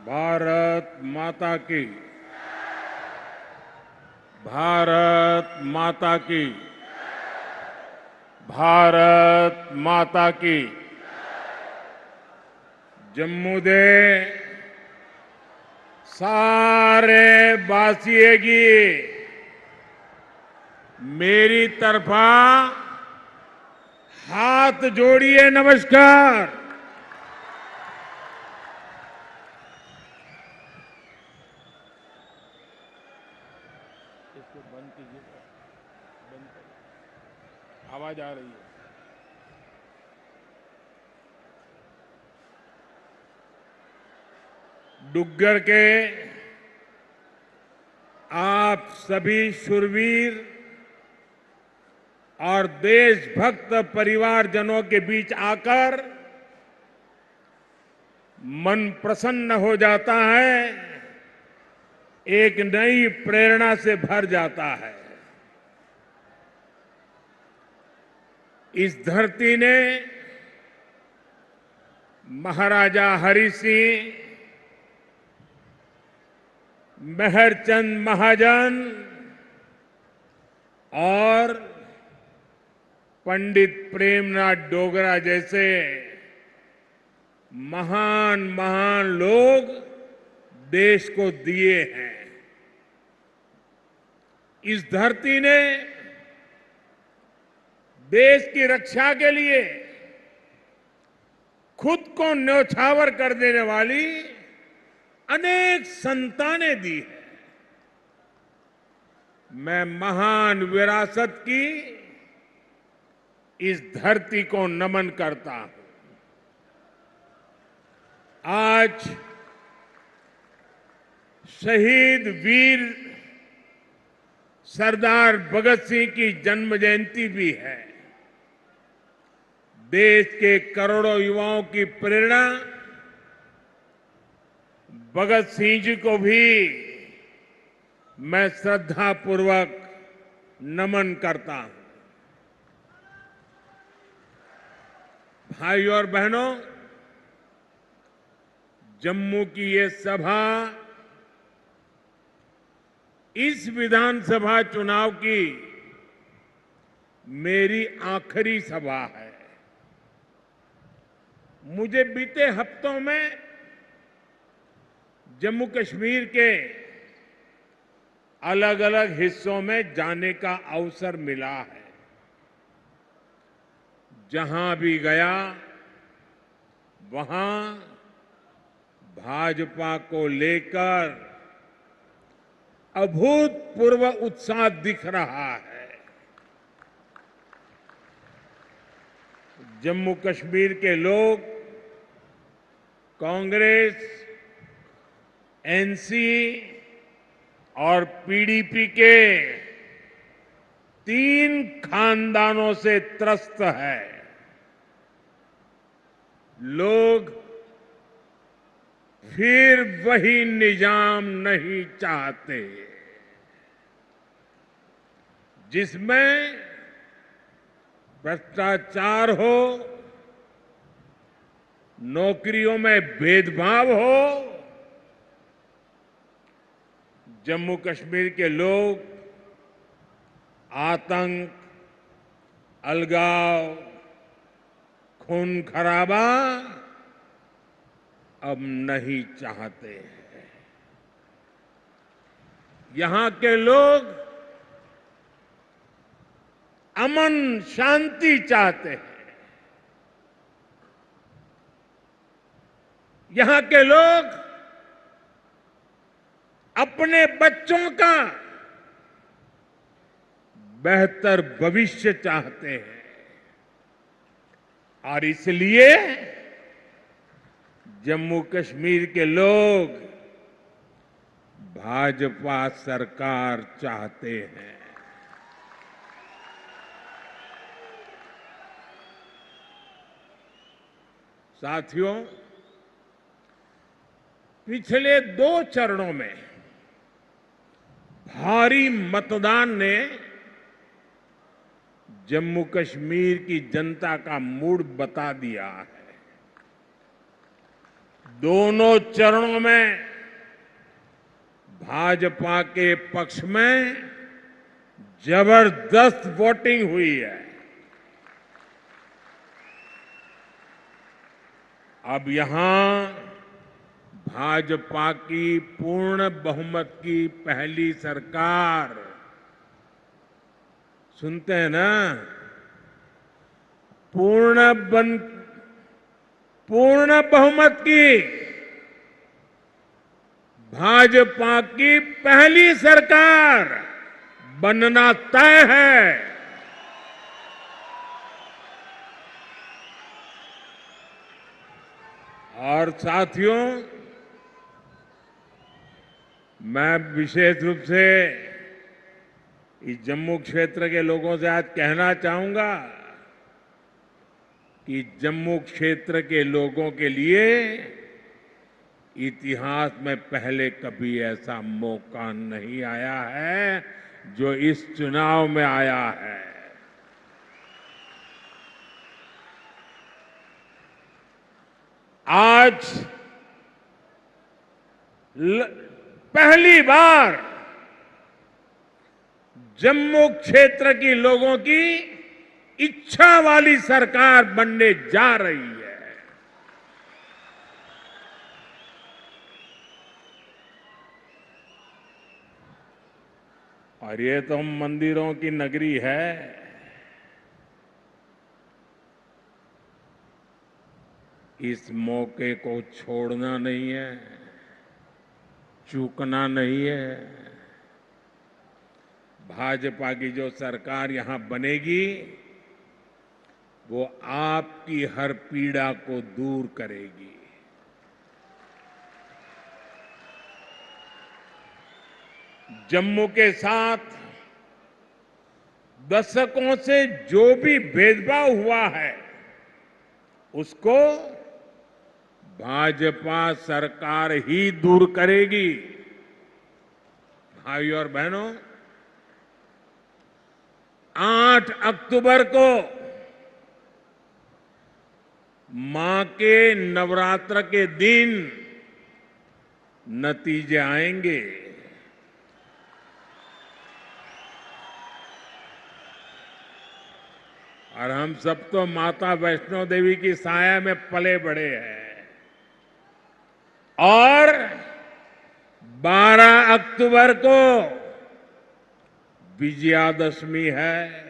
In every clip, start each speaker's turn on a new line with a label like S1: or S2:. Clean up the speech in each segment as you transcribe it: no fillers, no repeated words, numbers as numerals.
S1: भारत माता की। भारत माता की। भारत माता की। जम्मू दे सारे बासिए की मेरी तरफा हाथ जोड़िए नमस्कार। इसको बंद कीजिए, बंद करिए, आवाज आ रही है। डुग्गर के आप सभी शूरवीर और देशभक्त परिवारजनों के बीच आकर मन प्रसन्न हो जाता है, एक नई प्रेरणा से भर जाता है। इस धरती ने महाराजा हरि सिंह, मेहरचंद महाजन और पंडित प्रेमनाथ डोगरा जैसे महान महान लोग देश को दिए हैं। इस धरती ने देश की रक्षा के लिए खुद को न्यौछावर कर देने वाली अनेक संतानें दी है। मैं महान विरासत की इस धरती को नमन करता हूं। आज शहीद वीर सरदार भगत सिंह की जन्म जयंती भी है। देश के करोड़ों युवाओं की प्रेरणा भगत सिंह जी को भी मैं श्रद्धापूर्वक नमन करता हूं। भाइयों और बहनों, जम्मू की ये सभा इस विधानसभा चुनाव की मेरी आखिरी सभा है। मुझे बीते हफ्तों में जम्मू कश्मीर के अलग अलग हिस्सों में जाने का अवसर मिला है। जहां भी गया वहां भाजपा को लेकर अभूतपूर्व उत्साह दिख रहा है। जम्मू कश्मीर के लोग कांग्रेस, एनसी और पीडीपी के 3 खानदानों से त्रस्त है। लोग फिर वही निजाम नहीं चाहते जिसमें भ्रष्टाचार हो, नौकरियों में भेदभाव हो। जम्मू कश्मीर के लोग आतंक, अलगाव, खून खराबा अब नहीं चाहते हैं। यहां के लोग अमन शांति चाहते हैं। यहां के लोग अपने बच्चों का बेहतर भविष्य चाहते हैं और इसलिए जम्मू कश्मीर के लोग भाजपा सरकार चाहते हैं। साथियों, पिछले 2 चरणों में भारी मतदान ने जम्मू कश्मीर की जनता का मूड बता दिया है। दोनों चरणों में भाजपा के पक्ष में जबरदस्त वोटिंग हुई है। अब यहां भाजपा की पूर्ण बहुमत की पहली सरकार, सुनते हैं ना, पूर्ण बहुमत की भाजपा की पहली सरकार बनना तय है। और साथियों, मैं विशेष रूप से इस जम्मू क्षेत्र के लोगों से आज कहना चाहूंगा कि जम्मू क्षेत्र के लोगों के लिए इतिहास में पहले कभी ऐसा मौका नहीं आया है जो इस चुनाव में आया है। आज पहली बार जम्मू क्षेत्र की लोगों की इच्छा वाली सरकार बनने जा रही है। और ये तो मंदिरों की नगरी है। इस मौके को छोड़ना नहीं है, चूकना नहीं है। भाजपा की जो सरकार यहां बनेगी वो आपकी हर पीड़ा को दूर करेगी। जम्मू के साथ दशकों से जो भी भेदभाव हुआ है उसको भाजपा सरकार ही दूर करेगी। भाइयों और बहनों, 8 अक्टूबर को मां के नवरात्र के दिन नतीजे आएंगे। और हम सब तो माता वैष्णो देवी की साया में पले बड़े हैं। और 12 अक्टूबर को विजयादशमी है।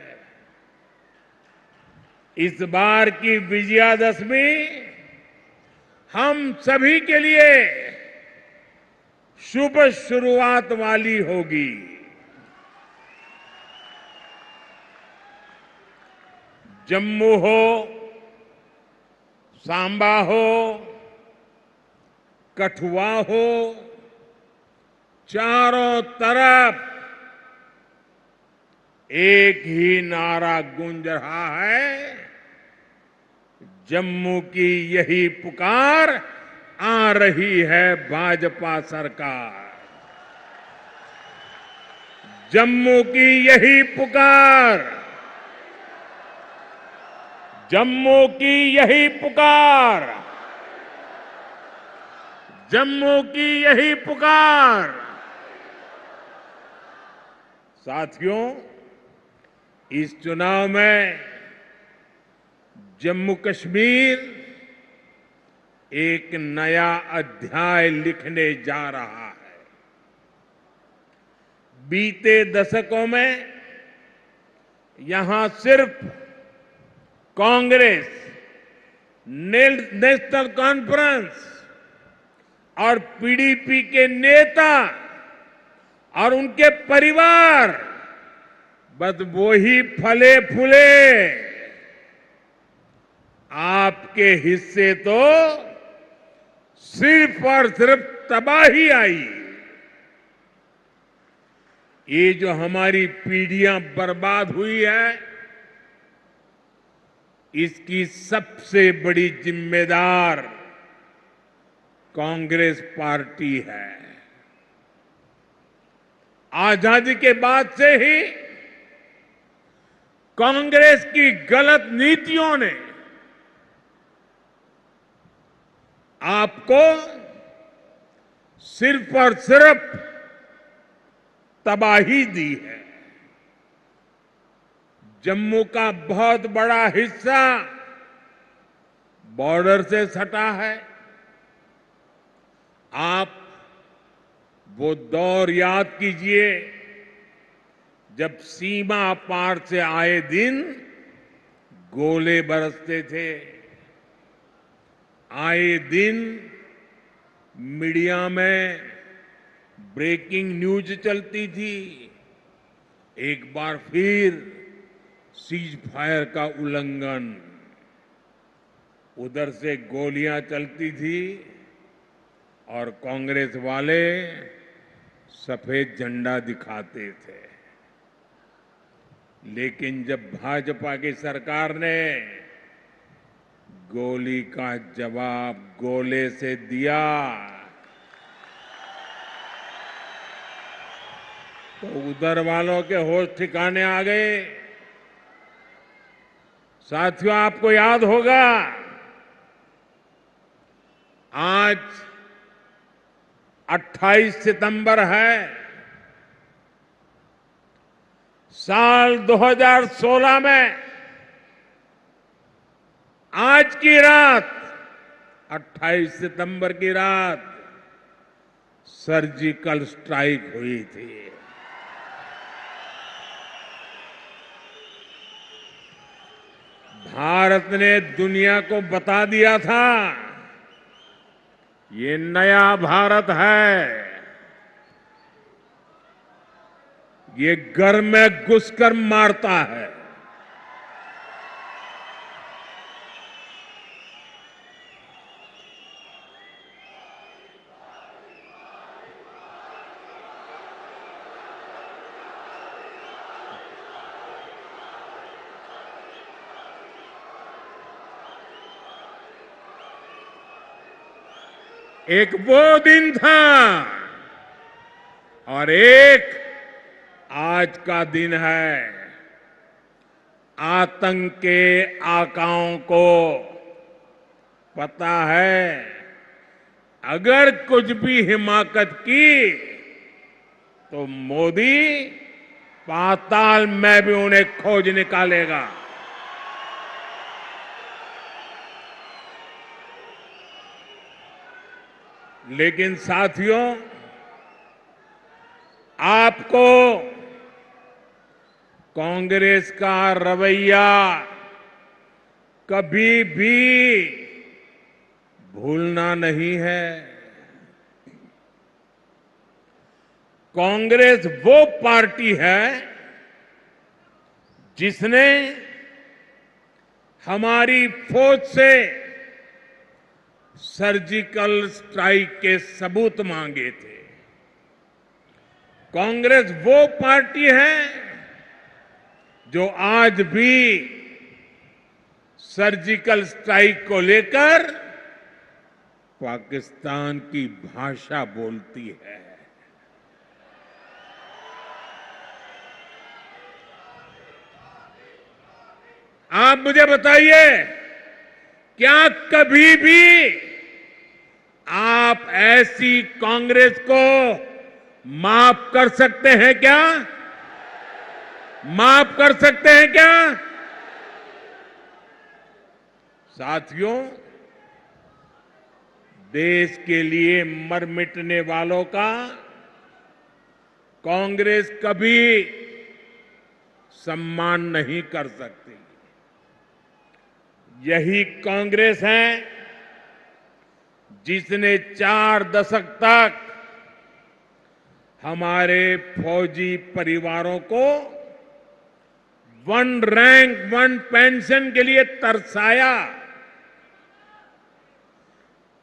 S1: इस बार की विजयादशमी हम सभी के लिए शुभ शुरुआत वाली होगी। जम्मू हो, सांबा हो, कठुआ हो, चारों तरफ एक ही नारा गूंज रहा है, जम्मू की यही पुकार, आ रही है भाजपा सरकार। जम्मू की यही पुकार, जम्मू की यही पुकार, जम्मू की यही पुकार। साथियों, इस चुनाव में जम्मू कश्मीर एक नया अध्याय लिखने जा रहा है। बीते दशकों में यहां सिर्फ कांग्रेस, नेशनल कॉन्फ्रेंस और पीडीपी के नेता और उनके परिवार बस वो ही फले फूले। आपके हिस्से तो सिर्फ और सिर्फ तबाही आई। ये जो हमारी पीढ़ियां बर्बाद हुई है, इसकी सबसे बड़ी जिम्मेदार कांग्रेस पार्टी है। आजादी के बाद से ही कांग्रेस की गलत नीतियों ने आपको सिर्फ और सिर्फ तबाही दी है। जम्मू का बहुत बड़ा हिस्सा बॉर्डर से सटा है। आप वो दौर याद कीजिए जब सीमा पार से आए दिन गोले बरसते थे, आए दिन मीडिया में ब्रेकिंग न्यूज चलती थी। एक बार फिर सीज फायर का उल्लंघन, उधर से गोलियां चलती थी और कांग्रेस वाले सफेद झंडा दिखाते थे। लेकिन जब भाजपा की सरकार ने गोली का जवाब गोले से दिया तो उधर वालों के होश ठिकाने आ गए। साथियों, आपको याद होगा आज 28 सितंबर है। साल 2016 में आज की रात 28 सितंबर की रात सर्जिकल स्ट्राइक हुई थी। भारत ने दुनिया को बता दिया था ये नया भारत है, ये घर में घुसकर मारता है। एक वो दिन था और एक आज का दिन है। आतंक के आकाओं को पता है अगर कुछ भी हिमाकत की तो मोदी पाताल में भी उन्हें खोज निकालेगा। लेकिन साथियों, आपको कांग्रेस का रवैया कभी भी भूलना नहीं है। कांग्रेस वो पार्टी है जिसने हमारी फौज से सर्जिकल स्ट्राइक के सबूत मांगे थे। कांग्रेस वो पार्टी है जो आज भी सर्जिकल स्ट्राइक को लेकर पाकिस्तान की भाषा बोलती है। आप मुझे बताइए, क्या कभी भी आप ऐसी कांग्रेस को माफ कर सकते हैं क्या? माफ कर सकते हैं क्या? साथियों, देश के लिए मर मिटने वालों का कांग्रेस कभी सम्मान नहीं कर सकती। यही कांग्रेस है जिसने 4 दशक तक हमारे फौजी परिवारों को 1 रैंक 1 पेंशन के लिए तरसाया।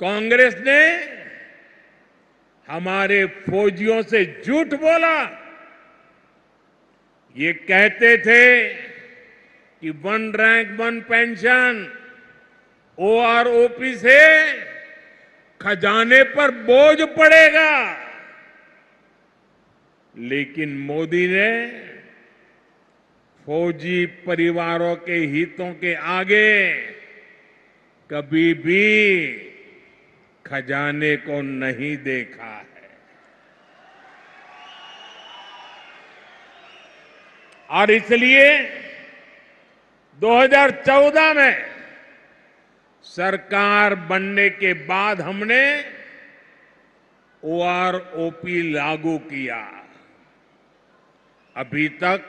S1: कांग्रेस ने हमारे फौजियों से झूठ बोला। ये कहते थे कि 1 रैंक 1 पेंशन ओआरओपी से खजाने पर बोझ पड़ेगा। लेकिन मोदी ने फौजी परिवारों के हितों के आगे कभी भी खजाने को नहीं देखा है। और इसलिए 2014 में सरकार बनने के बाद हमने ओआरओपी लागू किया। अभी तक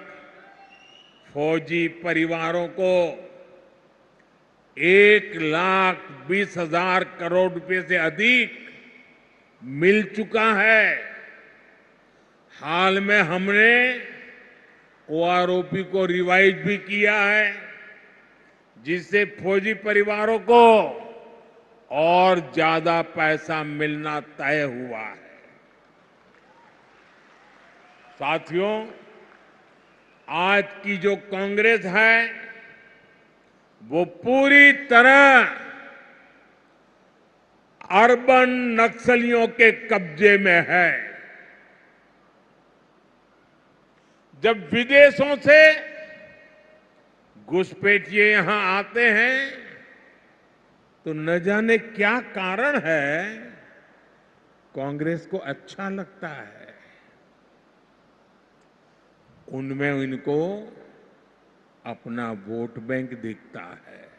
S1: फौजी परिवारों को 1,20,000 करोड़ रुपए से अधिक मिल चुका है। हाल में हमने ओआरओपी को रिवाइज भी किया है, जिससे फौजी परिवारों को और ज्यादा पैसा मिलना तय हुआ है। साथियों, आज की जो कांग्रेस है वो पूरी तरह अर्बन नक्सलियों के कब्जे में है। जब विदेशों से घुसपैठिए यहां आते हैं तो न जाने क्या कारण है, कांग्रेस को अच्छा लगता है। उनमें इनको अपना वोट बैंक दिखता है,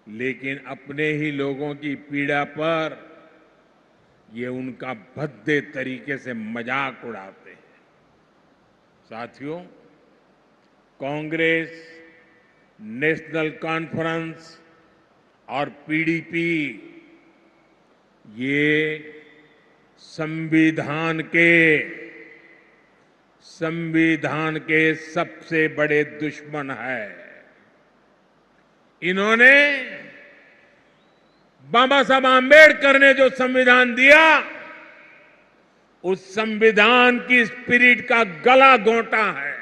S1: लेकिन अपने ही लोगों की पीड़ा पर ये उनका भद्दे तरीके से मजाक उड़ाते हैं। साथियों, कांग्रेस, नेशनल कॉन्फ्रेंस और पीडीपी ये संविधान के सबसे बड़े दुश्मन है। इन्होंने बाबा साहब आंबेडकर ने जो संविधान दिया, उस संविधान की स्पिरिट का गला घोंटा है।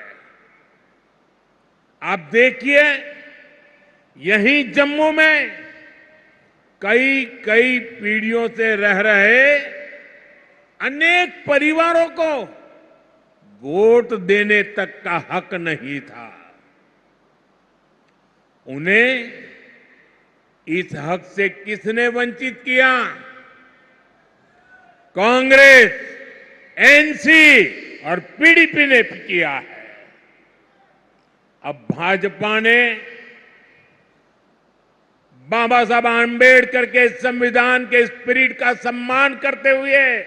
S1: आप देखिए, यहीं जम्मू में कई पीढ़ियों से रह रहे अनेक परिवारों को वोट देने तक का हक नहीं था। उन्हें इस हक से किसने वंचित किया? कांग्रेस, एनसी और पीडीपी ने किया है। अब भाजपा ने बाबा साहब आंबेडकर के संविधान के स्पिरिट का सम्मान करते हुए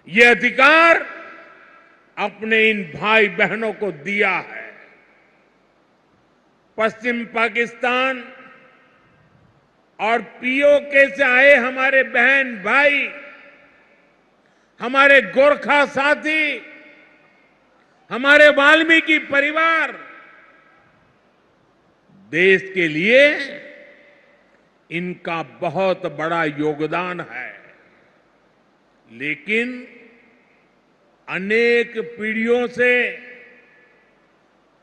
S1: ये अधिकार अपने इन भाई बहनों को दिया है। पश्चिम पाकिस्तान और पीओके से आए हमारे बहन भाई, हमारे गोरखा साथी, हमारे वाल्मीकि परिवार देश के लिए इनका बहुत बड़ा योगदान है। लेकिन अनेक पीढ़ियों से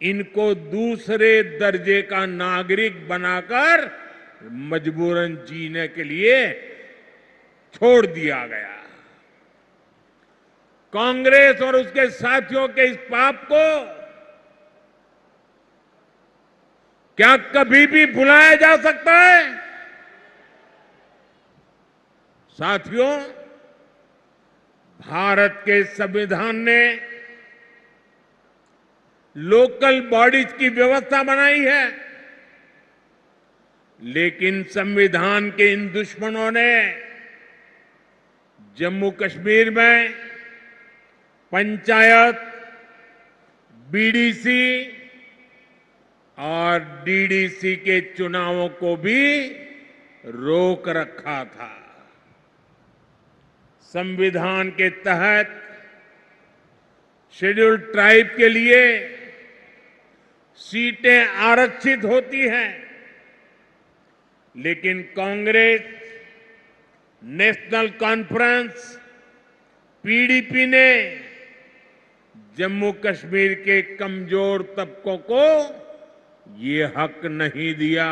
S1: इनको दूसरे दर्जे का नागरिक बनाकर मजबूरन जीने के लिए छोड़ दिया गया। कांग्रेस और उसके साथियों के इस पाप को क्या कभी भी भुलाया जा सकता है? साथियों, भारत के संविधान ने लोकल बॉडीज की व्यवस्था बनाई है, लेकिन संविधान के इन दुश्मनों ने जम्मू कश्मीर में पंचायत, बीडीसी और डीडीसी के चुनावों को भी रोक रखा था। संविधान के तहत शेड्यूल्ड ट्राइब के लिए सीटें आरक्षित होती हैं, लेकिन कांग्रेस, नेशनल कॉन्फ्रेंस, पीडीपी ने जम्मू कश्मीर के कमजोर तबकों को ये हक नहीं दिया।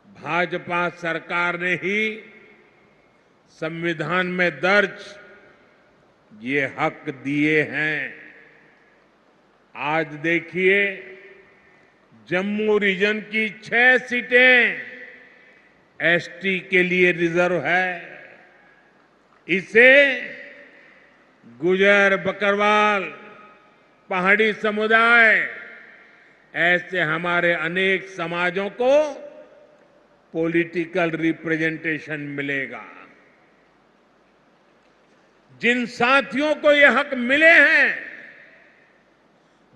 S1: भाजपा सरकार ने ही संविधान में दर्ज ये हक दिए हैं। आज देखिए, जम्मू रीजन की 6 सीटें एसटी के लिए रिजर्व है। इसे गुजर, बकरवाल, पहाड़ी समुदाय, ऐसे हमारे अनेक समाजों को पॉलिटिकल रिप्रेजेंटेशन मिलेगा। जिन साथियों को ये हक मिले हैं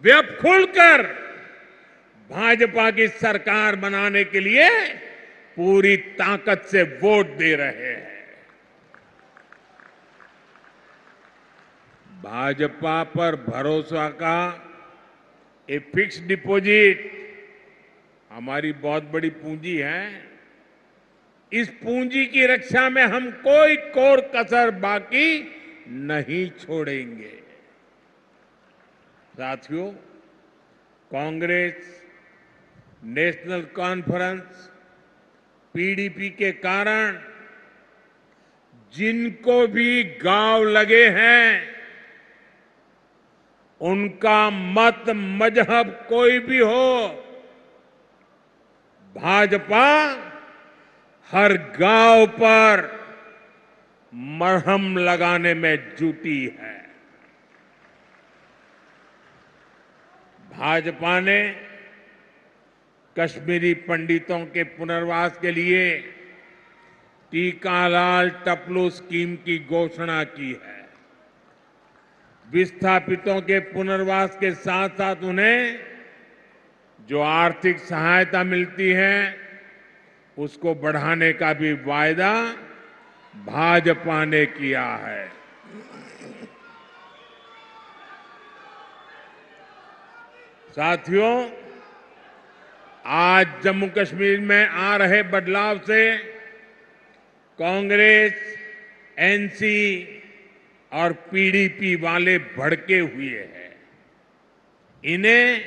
S1: वे अब खुलकर भाजपा की सरकार बनाने के लिए पूरी ताकत से वोट दे रहे हैं। भाजपा पर भरोसा का ये फिक्स डिपॉजिट हमारी बहुत बड़ी पूंजी है। इस पूंजी की रक्षा में हम कोई कोर कसर बाकी नहीं छोड़ेंगे। साथियों, कांग्रेस, नेशनल कॉन्फ्रेंस, पीडीपी के कारण जिनको भी गांव लगे हैं, उनका मत मजहब कोई भी हो, भाजपा हर गांव पर मरहम लगाने में जुटी है। भाजपा ने कश्मीरी पंडितों के पुनर्वास के लिए टीकालाल टपलू स्कीम की घोषणा की है। विस्थापितों के पुनर्वास के साथ साथ उन्हें जो आर्थिक सहायता मिलती है उसको बढ़ाने का भी वायदा भाजपा ने किया है। साथियों, आज जम्मू कश्मीर में आ रहे बदलाव से कांग्रेस, एनसी और पीडीपी वाले भड़के हुए हैं। इन्हें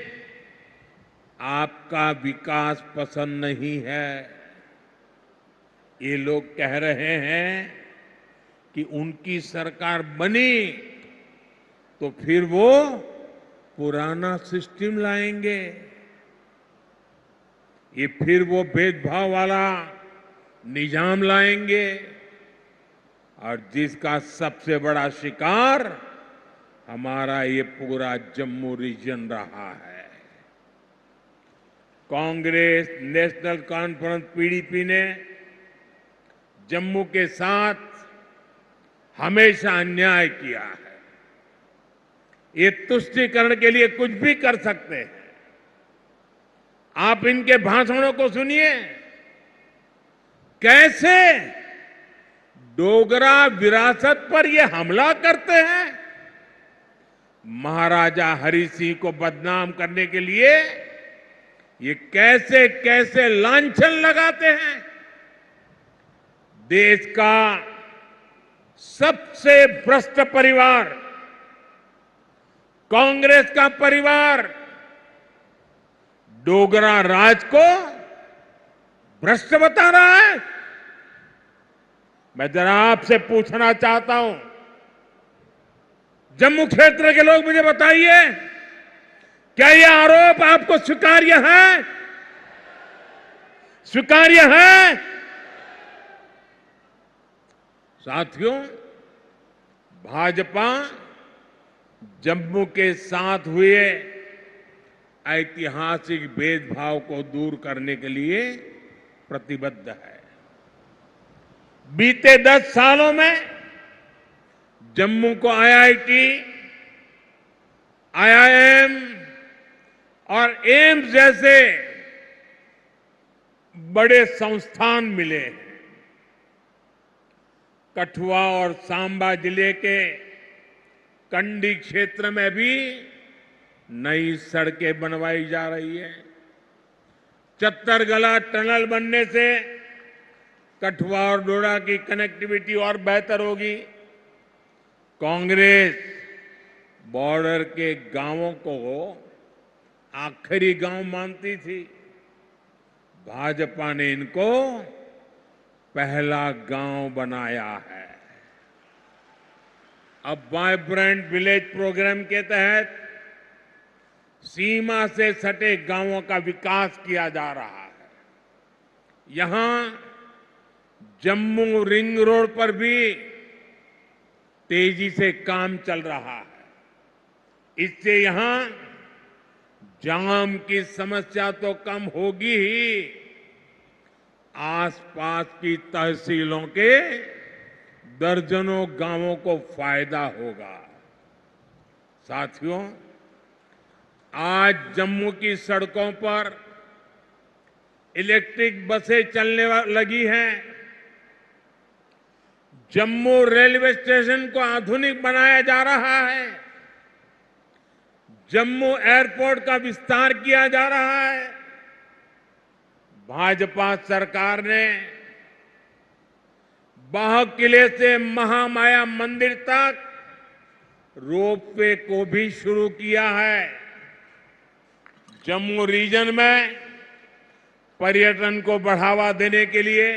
S1: आपका विकास पसंद नहीं है। ये लोग कह रहे हैं कि उनकी सरकार बनी तो फिर वो पुराना सिस्टम लाएंगे। ये फिर वो भेदभाव वाला निजाम लाएंगे और जिसका सबसे बड़ा शिकार हमारा ये पूरा जम्मू रीजन रहा है। कांग्रेस, नेशनल कॉन्फ्रेंस, पीडीपी ने जम्मू के साथ हमेशा अन्याय किया है। ये तुष्टीकरण के लिए कुछ भी कर सकते हैं। आप इनके भाषणों को सुनिए, कैसे डोगरा विरासत पर ये हमला करते हैं। महाराजा हरि सिंह को बदनाम करने के लिए ये कैसे कैसे लांछन लगाते हैं। देश का सबसे भ्रष्ट परिवार कांग्रेस का परिवार डोगरा राज को भ्रष्ट बता रहा है। मैं जरा आपसे पूछना चाहता हूं, जम्मू क्षेत्र के लोग मुझे बताइए, क्या यह आरोप आपको स्वीकार्य है? स्वीकार्य है? साथियों, भाजपा जम्मू के साथ हुए ऐतिहासिक भेदभाव को दूर करने के लिए प्रतिबद्ध है। बीते 10 सालों में जम्मू को आईआईटी, आईआईएम और एम्स जैसे बड़े संस्थान मिले हैं। कठुआ और सांबा जिले के कंडी क्षेत्र में भी नई सड़कें बनवाई जा रही है। चत्तरगला टनल बनने से कठुआ और डोडा की कनेक्टिविटी और बेहतर होगी। कांग्रेस बॉर्डर के गांवों को आखिरी गांव मानती थी। भाजपा ने इनको पहला गांव बनाया है। अब वाइब्रेंट विलेज प्रोग्राम के तहत सीमा से सटे गांवों का विकास किया जा रहा है। यहां जम्मू रिंग रोड पर भी तेजी से काम चल रहा है। इससे यहां जाम की समस्या तो कम होगी ही, आसपास की तहसीलों के दर्जनों गांवों को फायदा होगा। साथियों, आज जम्मू की सड़कों पर इलेक्ट्रिक बसें चलने लगी हैं। जम्मू रेलवे स्टेशन को आधुनिक बनाया जा रहा है। जम्मू एयरपोर्ट का विस्तार किया जा रहा है। भाजपा सरकार ने बाह किले से महामाया मंदिर तक रोपवे को भी शुरू किया है। जम्मू रीजन में पर्यटन को बढ़ावा देने के लिए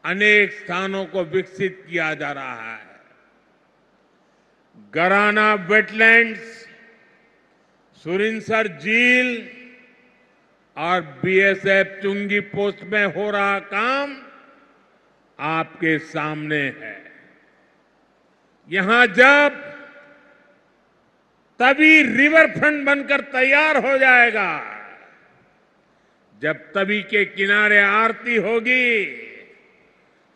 S1: अनेक स्थानों को विकसित किया जा रहा है। गराना वेटलैंड्स, सुरिनसर झील और बीएसएफ चुंगी पोस्ट में हो रहा काम आपके सामने है। यहां जब तभी रिवर फ्रंट बनकर तैयार हो जाएगा, जब तवी के किनारे आरती होगी,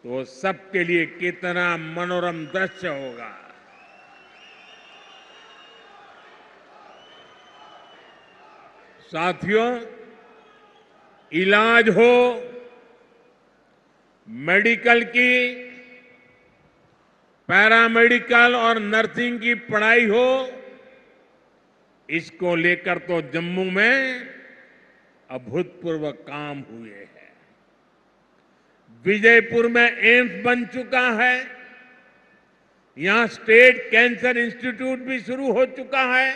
S1: तो सबके लिए कितना मनोरम दृश्य होगा। साथियों, इलाज हो, मेडिकल की, पैरामेडिकल और नर्सिंग की पढ़ाई हो, इसको लेकर तो जम्मू में अभूतपूर्व काम हुए हैं। विजयपुर में एम्स बन चुका है। यहां स्टेट कैंसर इंस्टीट्यूट भी शुरू हो चुका है।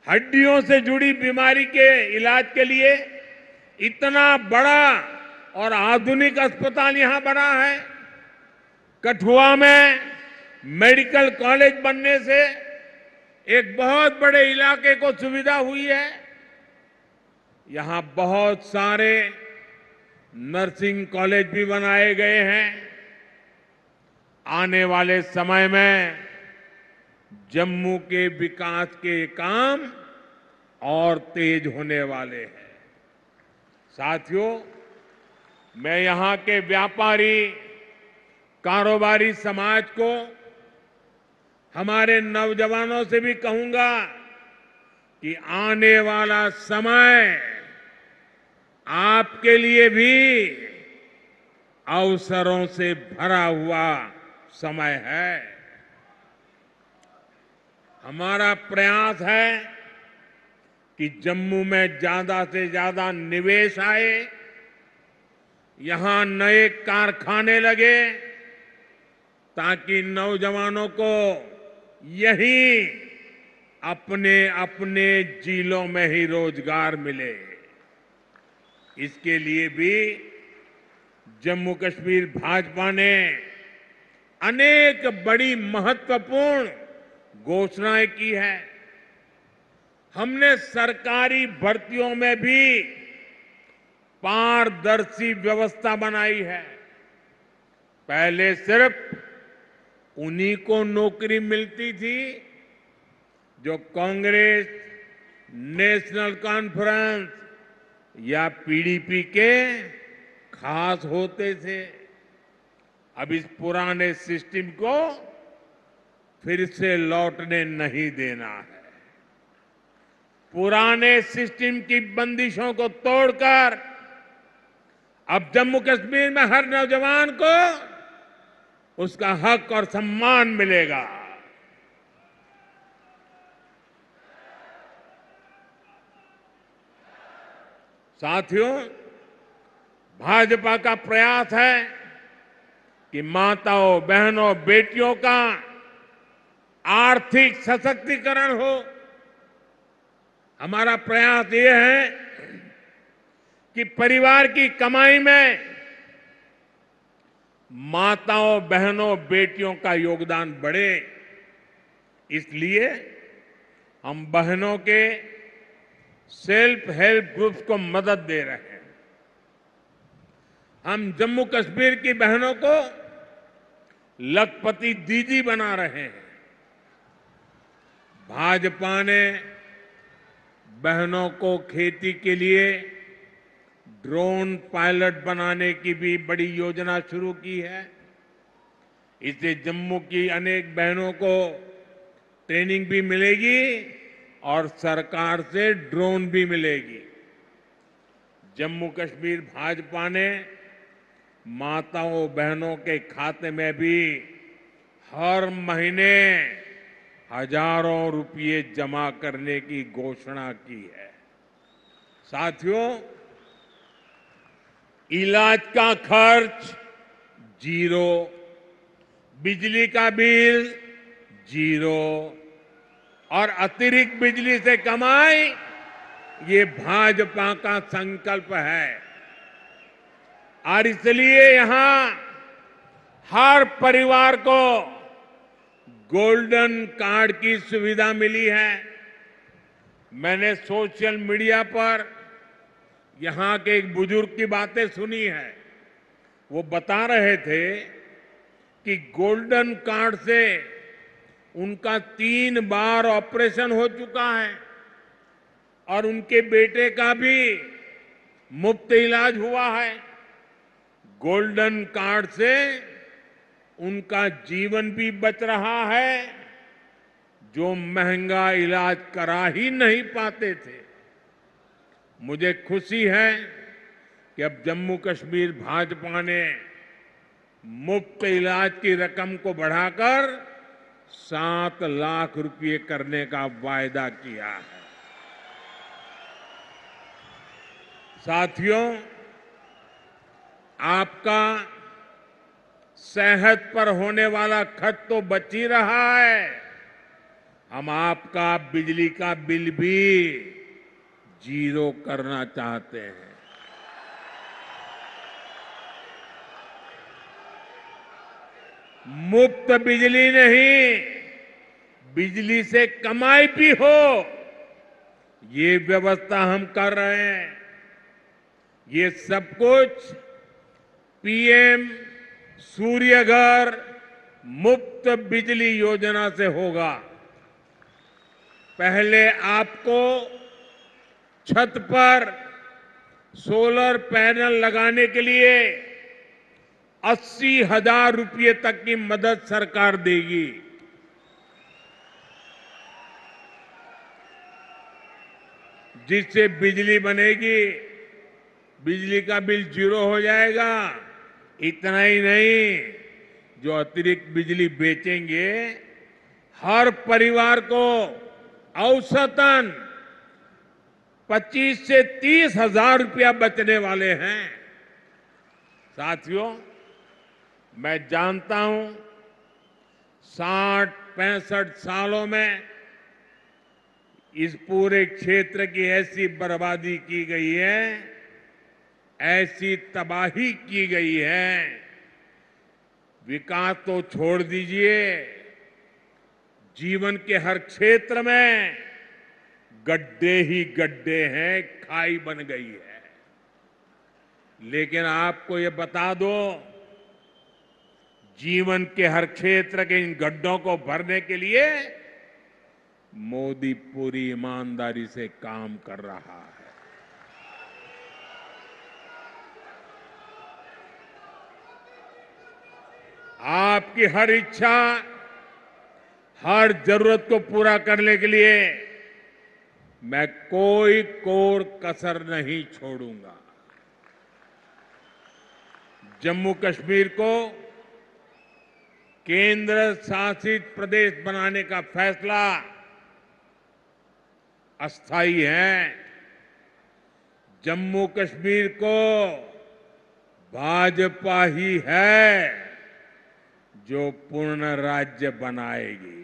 S1: हड्डियों से जुड़ी बीमारी के इलाज के लिए इतना बड़ा और आधुनिक अस्पताल यहां बना है। कठुआ में मेडिकल कॉलेज बनने से एक बहुत बड़े इलाके को सुविधा हुई है। यहां बहुत सारे नर्सिंग कॉलेज भी बनाए गए हैं। आने वाले समय में जम्मू के विकास के काम और तेज होने वाले हैं। साथियों, मैं यहां के व्यापारी, कारोबारी समाज को, हमारे नौजवानों से भी कहूंगा कि आने वाला समय आपके लिए भी अवसरों से भरा हुआ समय है। हमारा प्रयास है कि जम्मू में ज्यादा से ज्यादा निवेश आए, यहां नए कारखाने लगे, ताकि नौजवानों को यहीं अपने अपने जिलों में ही रोजगार मिले। इसके लिए भी जम्मू कश्मीर भाजपा ने अनेक बड़ी महत्वपूर्ण घोषणाएं की है। हमने सरकारी भर्तियों में भी पारदर्शी व्यवस्था बनाई है। पहले सिर्फ उन्हीं को नौकरी मिलती थी जो कांग्रेस, नेशनल कॉन्फ्रेंस या पीडीपी के खास होते थे। अब इस पुराने सिस्टम को फिर से लौटने नहीं देना है। पुराने सिस्टम की बंदिशों को तोड़कर अब जम्मू कश्मीर में हर नौजवान को उसका हक और सम्मान मिलेगा। साथियों, भाजपा का प्रयास है कि माताओं, बहनों, बेटियों का आर्थिक सशक्तिकरण हो। हमारा प्रयास ये है कि परिवार की कमाई में माताओं, बहनों, बेटियों का योगदान बढ़े। इसलिए हम बहनों के सेल्फ हेल्प ग्रुप्स को मदद दे रहे हैं। हम जम्मू कश्मीर की बहनों को लखपति दीदी बना रहे हैं। भाजपा ने बहनों को खेती के लिए ड्रोन पायलट बनाने की भी बड़ी योजना शुरू की है। इससे जम्मू की अनेक बहनों को ट्रेनिंग भी मिलेगी और सरकार से ड्रोन भी मिलेगी। जम्मू कश्मीर भाजपा ने माताओं बहनों के खाते में भी हर महीने हजारों रुपये जमा करने की घोषणा की है। साथियों, इलाज का खर्च जीरो, बिजली का बिल जीरो और अतिरिक्त बिजली से कमाई, ये भाजपा का संकल्प है। और इसलिए यहां हर परिवार को गोल्डन कार्ड की सुविधा मिली है। मैंने सोशल मीडिया पर यहां के एक बुजुर्ग की बातें सुनी है। वो बता रहे थे कि गोल्डन कार्ड से उनका 3 बार ऑपरेशन हो चुका है और उनके बेटे का भी मुफ्त इलाज हुआ है। गोल्डन कार्ड से उनका जीवन भी बच रहा है, जो महंगा इलाज करा ही नहीं पाते थे। मुझे खुशी है कि अब जम्मू कश्मीर भाजपा ने मुफ्त इलाज की रकम को बढ़ाकर 7 लाख रुपये करने का वायदा किया है। साथियों, आपका सेहत पर होने वाला खर्च तो बच ही रहा है। हम आपका बिजली का बिल भी जीरो करना चाहते हैं। मुफ्त बिजली नहीं, बिजली से कमाई भी हो, ये व्यवस्था हम कर रहे हैं। ये सब कुछ पीएम सूर्य घर मुफ्त बिजली योजना से होगा। पहले आपको छत पर सोलर पैनल लगाने के लिए 80,000 रुपये तक की मदद सरकार देगी। जिससे बिजली बनेगी, बिजली का बिल जीरो हो जाएगा। इतना ही नहीं, जो अतिरिक्त बिजली बेचेंगे, हर परिवार को औसतन 25 से 30,000 रुपया बचने वाले हैं। साथियों, मैं जानता हूं 60-65 सालों में इस पूरे क्षेत्र की ऐसी बर्बादी की गई है, ऐसी तबाही की गई है, विकास तो छोड़ दीजिए, जीवन के हर क्षेत्र में गड्ढे ही गड्ढे हैं, खाई बन गई है। लेकिन आपको ये बता दो, जीवन के हर क्षेत्र के इन गड्ढों को भरने के लिए मोदी पूरी ईमानदारी से काम कर रहा है। आपकी हर इच्छा, हर जरूरत को पूरा करने के लिए मैं कोई कोर कसर नहीं छोड़ूंगा। जम्मू कश्मीर को केंद्र शासित प्रदेश बनाने का फैसला अस्थायी है। जम्मू कश्मीर को भाजपा ही है जो पूर्ण राज्य बनाएगी।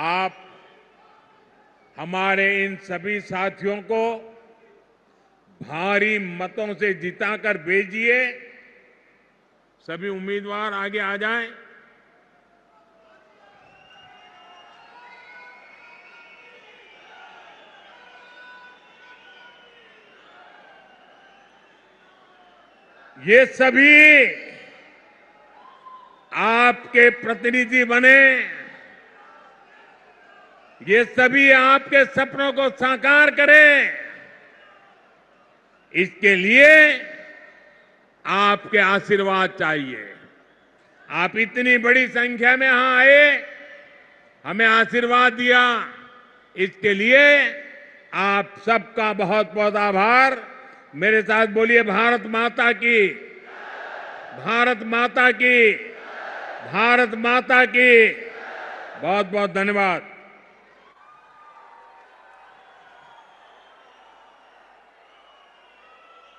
S1: आप हमारे इन सभी साथियों को भारी मतों से जिताकर भेजिए। सभी उम्मीदवार आगे आ जाएं। ये सभी आपके प्रतिनिधि बने, ये सभी आपके सपनों को साकार करें, इसके लिए आपके आशीर्वाद चाहिए। आप इतनी बड़ी संख्या में यहां आए, हमें आशीर्वाद दिया, इसके लिए आप सबका बहुत बहुत आभार। मेरे साथ बोलिए भारत माता की, भारत माता की, भारत माता की। बहुत बहुत धन्यवाद।